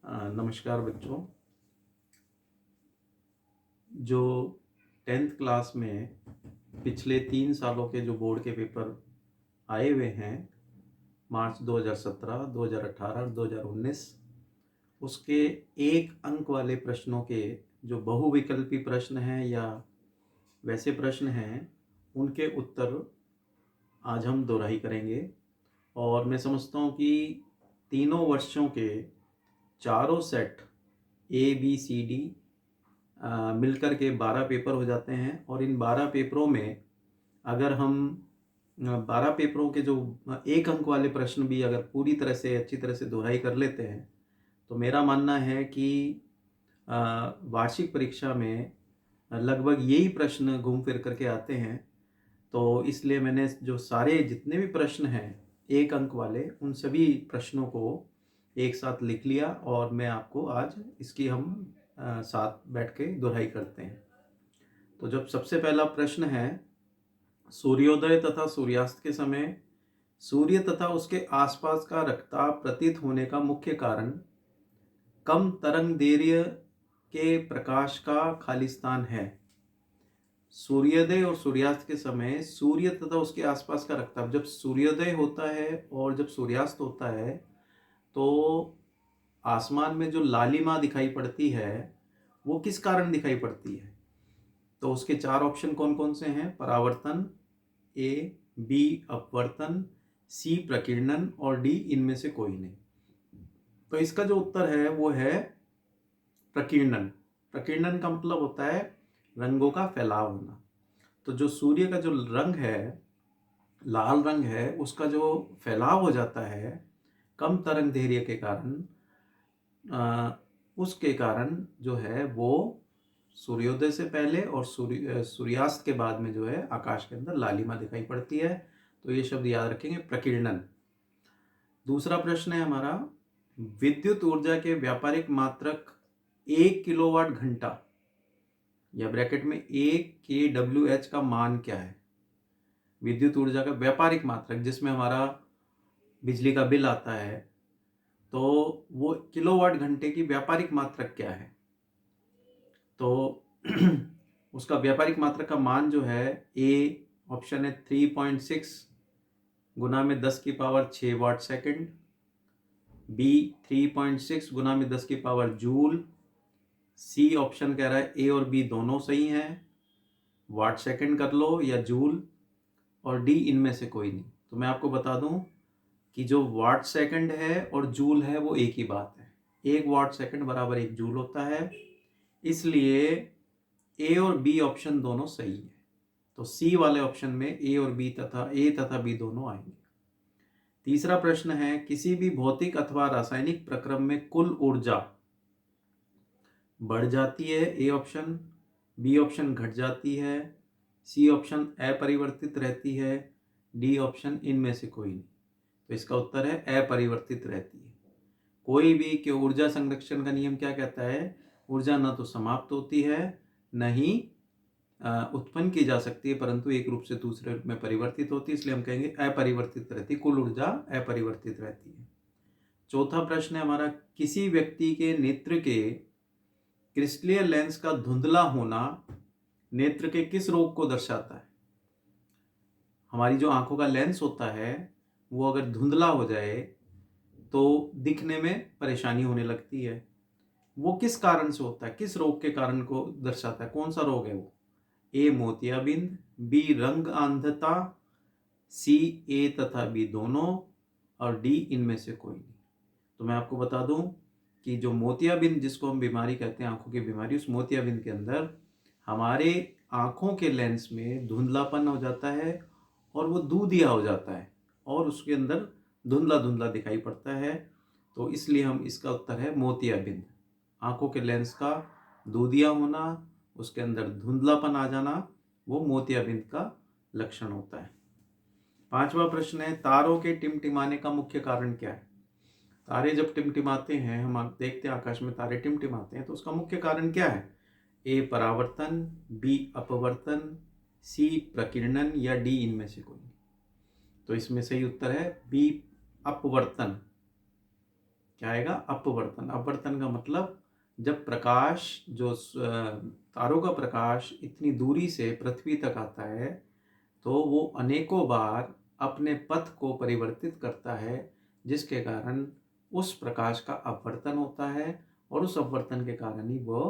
नमस्कार बच्चों। जो 10th क्लास में पिछले 3 सालों के जो बोर्ड के पेपर आए हुए हैं, मार्च 2017, 2018 और 2019, उसके 1 अंक वाले प्रश्नों के जो बहुविकल्पी प्रश्न हैं या वैसे प्रश्न हैं, उनके उत्तर आज हम दोहराई करेंगे। और मैं समझता हूँ कि तीनों वर्षों के चारों सेट ABCD मिलकर के 12 पेपर हो जाते हैं। और इन 12 पेपरों में अगर हम 12 पेपरों के जो 1 अंक वाले प्रश्न भी अगर पूरी तरह से अच्छी तरह से दोहराई कर लेते हैं, तो मेरा मानना है कि वार्षिक परीक्षा में लगभग यही प्रश्न घूम फिर करके आते हैं। तो इसलिए मैंने जो सारे जितने भी प्रश्न हैं 1 अंक वाले, उन सभी प्रश्नों को एक साथ लिख लिया और मैं आपको आज इसकी हम साथ बैठ के दोहराई करते हैं। तो जब सबसे पहला प्रश्न है, सूर्योदय तथा सूर्यास्त के समय सूर्य तथा उसके आसपास का रक्तताप प्रतीत होने का मुख्य कारण कम तरंग दैर्घ्य के प्रकाश का खाली स्थान है। सूर्योदय और सूर्यास्त के समय सूर्य तथा उसके आसपास का रक्तताप, जब सूर्योदय होता है और जब सूर्यास्त होता है तो आसमान में जो लालिमा दिखाई पड़ती है वो किस कारण दिखाई पड़ती है? तो उसके 4 ऑप्शन कौन कौन से हैं? परावर्तन, A, B अपवर्तन, C प्रकीर्णन और D इनमें से कोई नहीं। तो इसका जो उत्तर है वो है प्रकीर्णन। प्रकीर्णन का मतलब होता है रंगों का फैलाव होना। तो जो सूर्य का जो रंग है, लाल रंग है, उसका जो फैलाव हो जाता है कम तरंग दैर्घ्य के कारण, उसके कारण जो है वो सूर्योदय से पहले और सूर्यास्त के बाद में जो है आकाश के अंदर लालिमा दिखाई पड़ती है। तो ये शब्द याद रखेंगे, प्रकीर्णन। दूसरा प्रश्न है हमारा, विद्युत ऊर्जा के व्यापारिक मात्रक 1 किलोवाट घंटा या ब्रैकेट में 1 kWh का मान क्या है? विद्युत ऊर्जा का व्यापारिक मात्रक, जिसमें हमारा बिजली का बिल आता है, तो वो किलोवाट घंटे की व्यापारिक मात्रक क्या है? तो उसका व्यापारिक मात्रक का मान जो है, ए ऑप्शन है 3.6 गुना में 10⁻6 वाट सेकंड, बी 3.6 गुना में 10 जूल, सी ऑप्शन कह रहा है ए और बी दोनों सही हैं, वाट सेकंड कर लो या जूल, और डी इनमें से कोई नहीं। तो मैं आपको बता दूं कि जो वाट सेकंड है और जूल है वो एक ही बात है। 1 वाट सेकंड बराबर 1 जूल होता है, इसलिए ए और बी ऑप्शन दोनों सही है। तो सी वाले ऑप्शन में ए तथा बी दोनों आएंगे। तीसरा प्रश्न है, किसी भी भौतिक अथवा रासायनिक प्रक्रम में कुल ऊर्जा बढ़ जाती है, ए ऑप्शन, बी ऑप्शन घट जाती है, सी ऑप्शन अपरिवर्तित रहती है, डी ऑप्शन इनमें से कोई नहीं। तो इसका उत्तर है अपरिवर्तित रहती है। कोई भी कि ऊर्जा संरक्षण का नियम क्या कहता है? ऊर्जा न तो समाप्त होती है, न ही उत्पन्न की जा सकती है, परंतु एक रूप से दूसरे रूप में परिवर्तित होती है, इसलिए हम कहेंगे अपरिवर्तित रहती है, कुल ऊर्जा अपरिवर्तित रहती है। चौथा प्रश्न है हमारा, किसी व्यक्ति के नेत्र के क्रिस्टलीय लेंस का धुंधला होना नेत्र के किस रोग को दर्शाता है? हमारी जो आंखों का लेंस होता है वो अगर धुंधला हो जाए तो दिखने में परेशानी होने लगती है। वो किस कारण से होता है, किस रोग के कारण को दर्शाता है? कौन सा रोग है वो? ए मोतियाबिंद, बी रंग अंधता, सी ए तथा बी दोनों, और डी इनमें से कोई नहीं। तो मैं आपको बता दूं कि जो मोतियाबिंद जिसको हम बीमारी कहते हैं, आंखों की बीमारी, उस मोतियाबिंद के अंदर हमारे आंखों के लेंस में धुंधलापन हो जाता है और वो दूधिया हो जाता है और उसके अंदर धुंधला धुंधला दिखाई पड़ता है। तो इसलिए हम, इसका उत्तर है मोतियाबिंद। आंखों के लेंस का दूधिया होना, उसके अंदर धुंधलापन आ जाना, वो मोतियाबिंद का लक्षण होता है। पांचवा प्रश्न है, तारों के टिमटिमाने का मुख्य कारण क्या है? तारे जब टिमटिमाते हैं, हम देखते हैं आकाश में तारे टिमटिमाते हैं, तो उसका मुख्य कारण क्या है? ए परावर्तन, बी अपवर्तन, सी प्रकीर्णन या डी इनमें से कोई। तो इसमें सही उत्तर है बी अपवर्तन। क्या आएगा? अपवर्तन। अपवर्तन का मतलब जब प्रकाश तारों का प्रकाश इतनी दूरी से पृथ्वी तक आता है तो वो अनेकों बार अपने पथ को परिवर्तित करता है, जिसके कारण उस प्रकाश का अपवर्तन होता है और उस अपवर्तन के कारण ही वो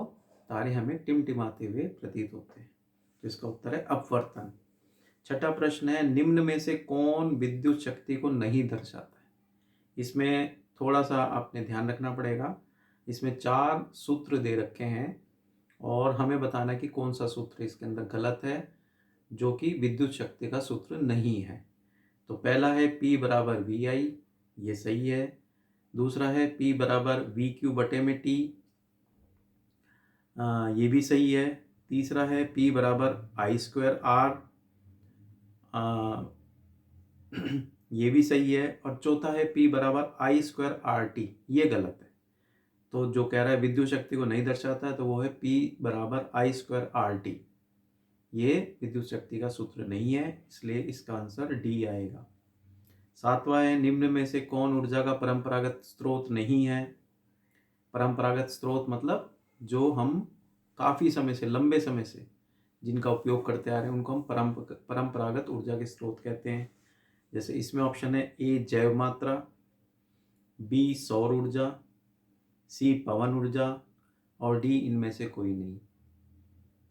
तारे हमें टिमटिमाते हुए प्रतीत होते हैं। तो इसका उत्तर है अपवर्तन। छठा प्रश्न है, निम्न में से कौन विद्युत शक्ति को नहीं दर्शाता है? इसमें थोड़ा सा आपने ध्यान रखना पड़ेगा। इसमें 4 सूत्र दे रखे हैं और हमें बताना कि कौन सा सूत्र इसके अंदर गलत है, जो कि विद्युत शक्ति का सूत्र नहीं है। तो पहला है P बराबर वी आई, ये सही है। दूसरा है P बराबर वी क्यू बटे में T, ये भी सही है। तीसरा है P बराबर आई स्क्वायर आर, ये भी सही है। और चौथा है P बराबर आई स्क्वायर आर टी, ये गलत है। तो जो कह रहा है विद्युत शक्ति को नहीं दर्शाता है तो वो है P बराबर आई स्क्वायर आर टी, ये विद्युत शक्ति का सूत्र नहीं है, इसलिए इसका आंसर डी आएगा। सातवां है, निम्न में से कौन ऊर्जा का परंपरागत स्रोत नहीं है? परंपरागत स्रोत मतलब जो हम काफ़ी समय से, लंबे समय से जिनका उपयोग करते आ रहे हैं उनको हम परंपरागत ऊर्जा के स्रोत कहते हैं। जैसे इसमें ऑप्शन है ए जैव मात्रा, बी सौर ऊर्जा, सी पवन ऊर्जा और डी इनमें से कोई नहीं।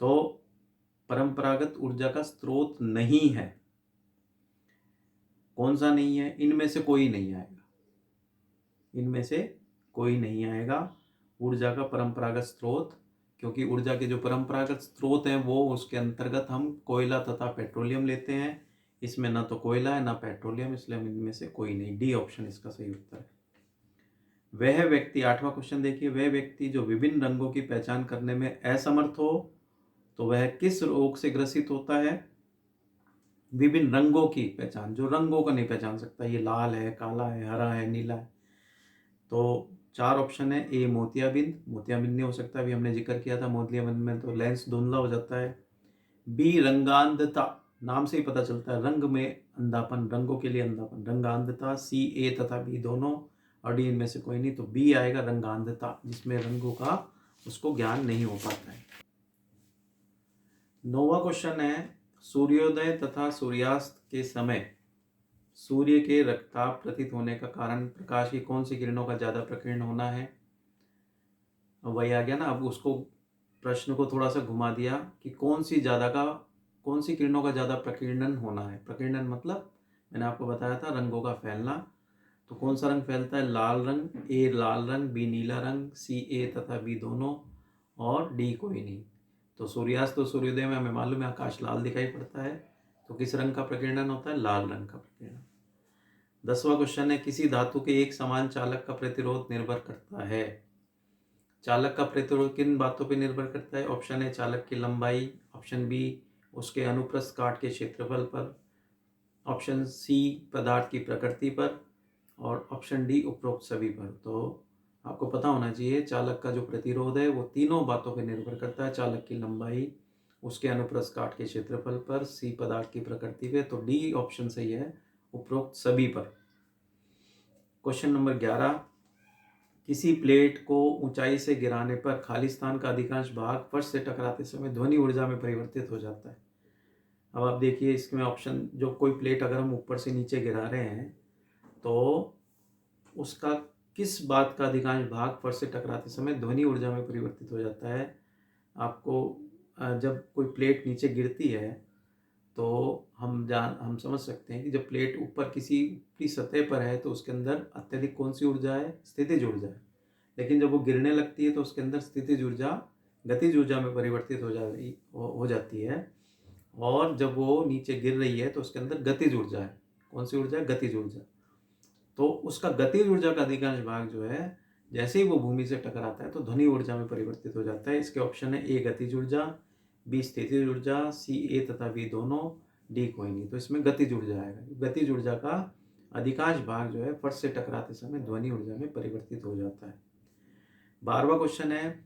तो परंपरागत ऊर्जा का स्रोत नहीं है, कौन सा नहीं है? इनमें से कोई नहीं आएगा, इनमें से कोई नहीं आएगा ऊर्जा का परंपरागत स्रोत, क्योंकि ऊर्जा के जो परंपरागत स्रोत हैं वो उसके अंतर्गत हम कोयला तथा पेट्रोलियम लेते हैं। इसमें ना तो कोयला है ना पेट्रोलियम, इसलिए इनमें से कोई नहीं। डी ऑप्शन इसका सही उत्तर है। वह व्यक्ति, 8वां क्वेश्चन देखिए, वह व्यक्ति जो विभिन्न रंगों की पहचान करने में असमर्थ हो तो वह किस रोग से ग्रसित होता है? विभिन्न रंगों की पहचान, जो रंगों को नहीं पहचान सकता, ये लाल है, काला है, हरा है, नीला है। तो 4 ऑप्शन है। ए मोतियाबिंद, मोतियाबिंद नहीं हो सकता, अभी हमने जिक्र किया था मोतियाबिंद में तो लेंस धुंधला हो जाता है। बी रंगांधता, नाम से ही पता चलता है रंग में अंधापन, रंगों के लिए अंधापन, रंगांधता। सी ए तथा बी दोनों और डी इनमें से कोई नहीं, तो बी आएगा रंगांधता, जिसमें रंगों का उसको ज्ञान नहीं हो पाता है। 9वां क्वेश्चन है, सूर्योदय तथा सूर्यास्त के समय सूर्य के रक्तताप प्रतीत होने का कारण प्रकाश की कौन सी किरणों का ज़्यादा प्रकीर्ण होना है? वही आ गया ना। अब उसको प्रश्न को थोड़ा सा घुमा दिया कि कौन सी किरणों का ज़्यादा प्रकीर्णन होना है। प्रकीर्णन मतलब मैंने आपको बताया था रंगों का फैलना। तो कौन सा रंग फैलता है? लाल रंग, ए लाल रंग, बी नीला रंग, सी ए तथा बी दोनों और डी कोई नहीं। तो सूर्यास्त तो सूर्योदय में हमें मालूम है आकाश लाल दिखाई पड़ता है, तो किस रंग का प्रकीर्णन होता है? लाल रंग का प्रकीर्णन। 10वां क्वेश्चन है, किसी धातु के एक समान चालक का प्रतिरोध निर्भर करता है। चालक का प्रतिरोध किन बातों पर निर्भर करता है? ऑप्शन है चालक की लंबाई, ऑप्शन बी उसके अनुप्रस्थ काट के क्षेत्रफल पर, ऑप्शन सी पदार्थ की प्रकृति पर और ऑप्शन डी उपरोक्त सभी पर। तो आपको पता होना चाहिए चालक का जो प्रतिरोध है वो तीनों बातों पर निर्भर करता है, चालक की लंबाई, उसके अनुप्रस्थ काट के क्षेत्रफल पर, सी पदार्थ की प्रकृति पे। तो डी ऑप्शन सही है, उपरोक्त सभी पर। क्वेश्चन नंबर 11, किसी प्लेट को ऊंचाई से गिराने पर खाली स्थान का अधिकांश भाग फर्श से टकराते समय ध्वनि ऊर्जा में परिवर्तित हो जाता है। अब आप देखिए इसमें ऑप्शन, जो कोई प्लेट अगर हम ऊपर से नीचे गिरा रहे हैं तो उसका किस बात का अधिकांश भाग फर्श से टकराते समय ध्वनि ऊर्जा में परिवर्तित हो जाता है? आपको जब कोई प्लेट नीचे गिरती है तो हम समझ सकते हैं कि जब प्लेट ऊपर किसी ऊपरी सतह पर है तो उसके अंदर अत्यधिक कौन सी ऊर्जा है? स्थितिज ऊर्जा है। लेकिन जब वो गिरने लगती है तो उसके अंदर स्थितिज ऊर्जा गतिज ऊर्जा में परिवर्तित हो जाती है। और जब वो नीचे गिर रही है तो उसके अंदर गतिज ऊर्जा है। कौन सी ऊर्जा है? गतिज ऊर्जा। तो उसका गतिज ऊर्जा का अधिकांश भाग जो है जैसे ही वो भूमि से टकराता है तो ध्वनि ऊर्जा में परिवर्तित हो जाता है। इसके ऑप्शन है ए गतिज ऊर्जा, बी स्थितिज ऊर्जा, सी ए तथा बी दोनों, डी कोई नहीं। तो इसमें गतिज ऊर्जा आएगा। गतिज ऊर्जा का अधिकांश भाग जो है फर्श से टकराते समय ध्वनि ऊर्जा में परिवर्तित हो जाता है। 12वां क्वेश्चन है,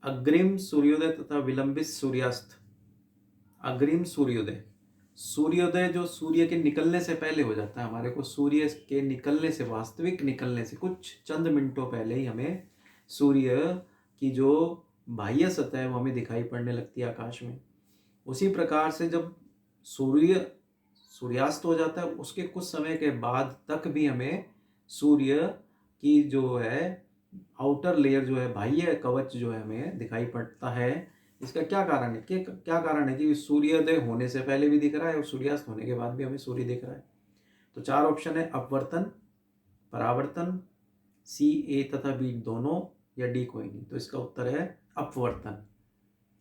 अग्रिम सूर्योदय तथा विलंबित सूर्यास्त, अग्रिम सूर्योदय सूर्योदय जो सूर्य के निकलने से पहले हो जाता है, हमारे को सूर्य के निकलने से, वास्तविक निकलने से कुछ चंद मिनटों पहले ही हमें सूर्य की जो बाह्य सतह है वो हमें दिखाई पड़ने लगती है आकाश में। उसी प्रकार से जब सूर्यास्त हो जाता है उसके कुछ समय के बाद तक भी हमें सूर्य की जो है आउटर लेयर जो है, बाह्य कवच जो है हमें दिखाई पड़ता है। इसका क्या कारण है? क्या कारण है कि सूर्योदय होने से पहले भी दिख रहा है और सूर्यास्त होने के बाद भी हमें सूर्य दिख रहा है। तो 4 ऑप्शन है, अपवर्तन, परावर्तन, सी, ए तथा बी दोनों, या डी कोई नहीं। तो इसका उत्तर है अपवर्तन।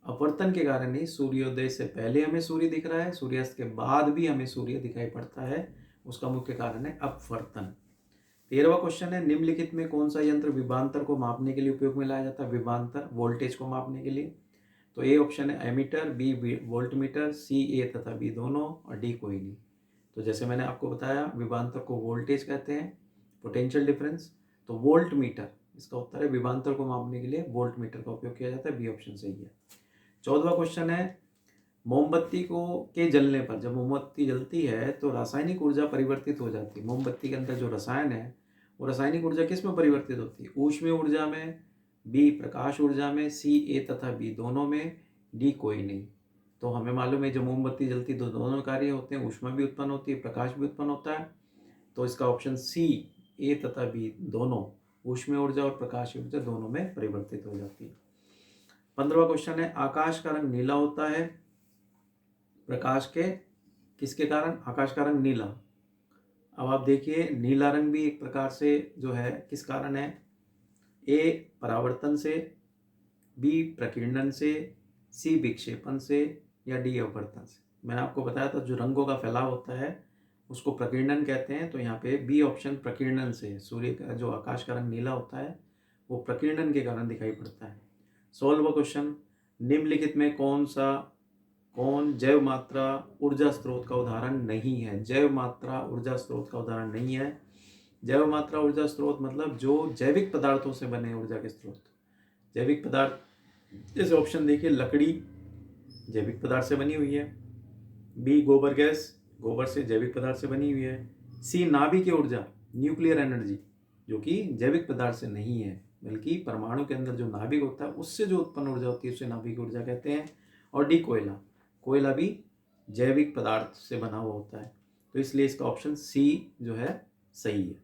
अपवर्तन के कारण ही सूर्योदय से पहले हमें सूर्य दिख रहा है, सूर्यास्त के बाद भी हमें सूर्य दिखाई पड़ता है, उसका मुख्य कारण है अपवर्तन। 13वां क्वेश्चन है, निम्नलिखित में कौन सा यंत्र विभवांतर को मापने के लिए उपयोग में लाया जाता है? विभवांतर, वोल्टेज को मापने के लिए। तो ए ऑप्शन है एमीटर, बी वोल्टमीटर, सी ए तथा बी दोनों, और डी कोई नहीं। तो जैसे मैंने आपको बताया, विभवांतर को वोल्टेज कहते हैं, पोटेंशियल डिफरेंस, तो वोल्ट मीटर इसका उत्तर है। विभवांतर को मापने के लिए वोल्ट मीटर का उपयोग किया जाता है, बी ऑप्शन सही है। 14वां क्वेश्चन है, मोमबत्ती को के जलने पर, जब मोमबत्ती जलती है तो रासायनिक ऊर्जा परिवर्तित हो जाती है। मोमबत्ती के अंदर जो रसायन है वो रासायनिक ऊर्जा किस में परिवर्तित होती है? ऊष्मीय ऊर्जा में, बी प्रकाश ऊर्जा में, सी ए तथा बी दोनों में, डी कोई नहीं। तो हमें मालूम है जब मोमबत्ती जलती तो दोनों कार्य होते हैं, ऊष्मा भी उत्पन्न होती है, प्रकाश भी उत्पन्न होता है। तो इसका ऑप्शन सी, ए तथा बी दोनों, ऊष्मीय ऊर्जा और प्रकाश ऊर्जा दोनों में परिवर्तित हो जाती है। 15वां क्वेश्चन है, आकाश का रंग नीला होता है प्रकाश के किसके कारण? आकाश का रंग नीला। अब आप देखिए, नीला रंग भी एक प्रकार से जो है किस कारण है? ए परावर्तन से, बी प्रकीर्णन से, सी विक्षेपण से, या डी अपवर्तन से। मैंने आपको बताया था जो रंगों का फैलाव होता है उसको प्रकीर्णन कहते हैं, तो यहाँ पे बी ऑप्शन प्रकीर्णन से, सूर्य का जो आकाश का रंग नीला होता है वो प्रकीर्णन के कारण दिखाई पड़ता है। 16वां क्वेश्चन, निम्नलिखित में कौन जैव मात्रा ऊर्जा स्रोत का उदाहरण नहीं है? जैव मात्रा ऊर्जा स्रोत का उदाहरण नहीं है। जैव मात्रा ऊर्जा स्रोत मतलब जो जैविक पदार्थों से बने ऊर्जा के स्रोत। जैविक पदार्थ जैसे ऑप्शन देखिए, लकड़ी जैविक पदार्थ से बनी हुई है, बी गोबर गैस गोबर से जैविक पदार्थ से बनी हुई है, सी नाभिकीय ऊर्जा न्यूक्लियर एनर्जी जो कि जैविक पदार्थ से नहीं है बल्कि परमाणु के अंदर जो नाभिक होता है उससे जो उत्पन्न ऊर्जा होती है उसे नाभिकीय ऊर्जा कहते हैं। और डी कोयला भी जैविक पदार्थ से बना हुआ होता है, तो इसलिए इसका ऑप्शन सी जो है सही है।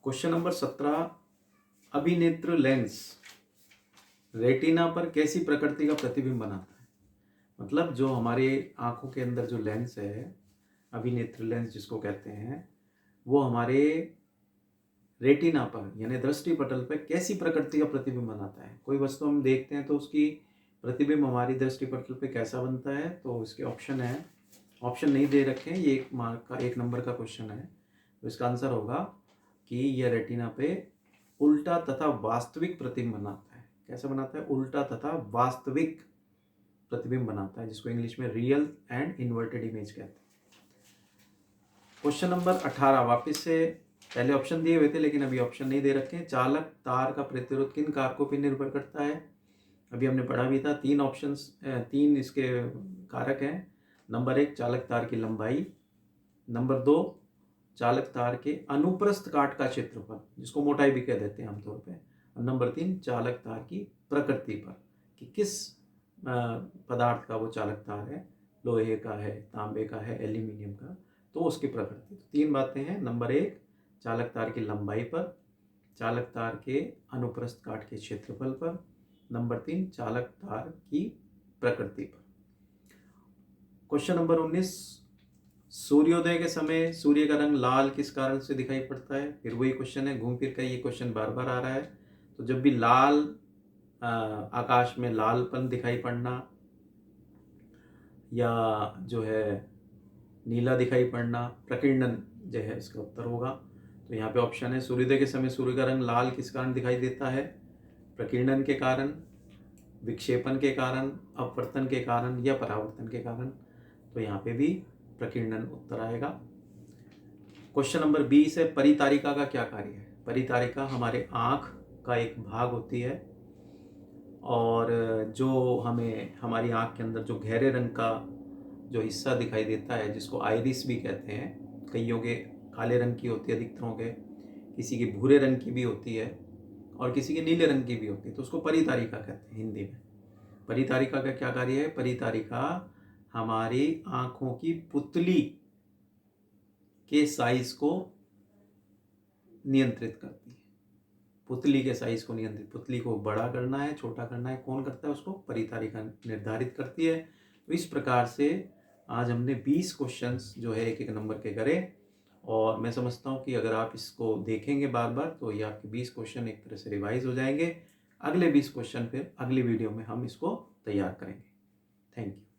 क्वेश्चन नंबर 17, अभिनेत्र लेंस रेटिना पर कैसी प्रकृति का प्रतिबिंब बनाता है? मतलब जो हमारे आंखों के अंदर जो लेंस है, अभिनेत्र लेंस जिसको कहते हैं, वो हमारे रेटिना पर यानी दृष्टि पटल पर कैसी प्रकृति का प्रतिबिंब बनाता है? कोई वस्तु हम देखते हैं तो उसकी प्रतिबिंब हमारी दृष्टि पटल पे कैसा बनता है? तो इसके ऑप्शन है, ऑप्शन नहीं दे रखे हैं, ये 1 मार्क का 1 नंबर का क्वेश्चन है, तो इसका आंसर होगा कि यह रेटिना पे उल्टा तथा वास्तविक प्रतिबिंब बनाता है। कैसा बनाता है? उल्टा तथा वास्तविक प्रतिबिंब बनाता है, जिसको इंग्लिश में रियल एंड इन्वर्टेड इमेज कहते हैं। क्वेश्चन नंबर 18, वापस से पहले ऑप्शन दिए हुए थे लेकिन अभी ऑप्शन नहीं दे रखे हैं। चालक तार का प्रतिरोध किन कारकों पर निर्भर करता है? अभी हमने पढ़ा भी था, 3 इसके कारक हैं। नंबर 1 चालक तार की लंबाई, नंबर 2 चालक तार के अनुप्रस्थ काट का क्षेत्रफल जिसको मोटाई भी कह देते हैं आमतौर पे, और नंबर 3 चालक तार की प्रकृति पर कि किस पदार्थ का वो चालक तार है, लोहे का है, तांबे का है, एल्यूमिनियम का, तो उसकी प्रकृति। तो 3 बातें हैं। नंबर 1 चालक तार की लंबाई पर, चालक तार के अनुप्रस्थ काट के क्षेत्रफल पर, नंबर 3 चालक तार की प्रकृति पर। क्वेश्चन नंबर 19, सूर्योदय के समय सूर्य का रंग लाल किस कारण से दिखाई पड़ता है? फिर वही क्वेश्चन है, घूम फिर कर ये क्वेश्चन बार बार आ रहा है। तो जब भी लाल आकाश में लालपन दिखाई पड़ना या जो है नीला दिखाई पड़ना, प्रकीर्णन जो है इसका उत्तर होगा। तो यहाँ पे ऑप्शन है, सूर्योदय के समय सूर्य का रंग लाल किस कारण दिखाई देता है? प्रकीर्णन के कारण, विक्षेपण के कारण, अपवर्तन के कारण, या परावर्तन के कारण। तो यहाँ पे भी प्रकीर्णन उत्तर आएगा। क्वेश्चन नंबर 20 है, परितारिका का क्या कार्य है? परितारिका हमारे आँख का एक भाग होती है और जो हमें हमारी आँख के अंदर जो गहरे रंग का जो हिस्सा दिखाई देता है, जिसको आइरिस भी कहते हैं, कईयों के काले रंग की होती है, अधिकतरों के, किसी की भूरे रंग की भी होती है और किसी के नीले रंग की भी होती है, तो उसको परितारिका कहते हैं हिंदी में। परितारिका का क्या कार्य है? परितारिका हमारी आँखों की पुतली के साइज को नियंत्रित करती है। पुतली के साइज को नियंत्रित, पुतली को बड़ा करना है, छोटा करना है, कौन करता है उसको? परितारिका निर्धारित करती है। तो इस प्रकार से आज हमने 20 क्वेश्चंस जो है एक एक नंबर के करे, और मैं समझता हूँ कि अगर आप इसको देखेंगे बार बार तो ये आपके 20 क्वेश्चन एक तरह से रिवाइज हो जाएंगे। अगले 20 क्वेश्चन फिर अगली वीडियो में हम इसको तैयार करेंगे। Thank you.